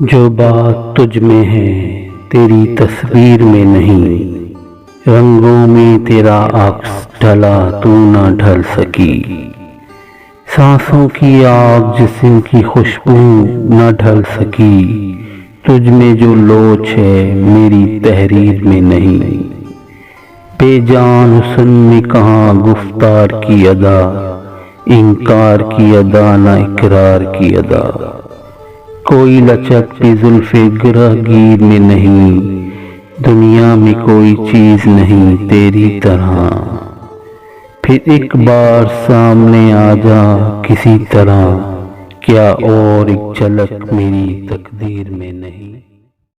जो बात तुझ में है तेरी तस्वीर में नहीं, रंगों में तेरा अक्स ढला तू न ढल सकी। सांसों की आग जिस्म की खुशबू न ढल सकी, तुझ में जो लोच है मेरी तहरीर में नहीं। बेजान हुस्न में कहाँ गुफ्तार की अदा, इनकार की अदा न इकरार की अदा। कोई लचक भी जुल्फ़े गिरहगीर में नहीं, दुनिया में कोई चीज़ नहीं तेरी तरह। फिर एक बार सामने आ जा किसी तरह, क्या और एक झलक मेरी तकदीर में नहीं।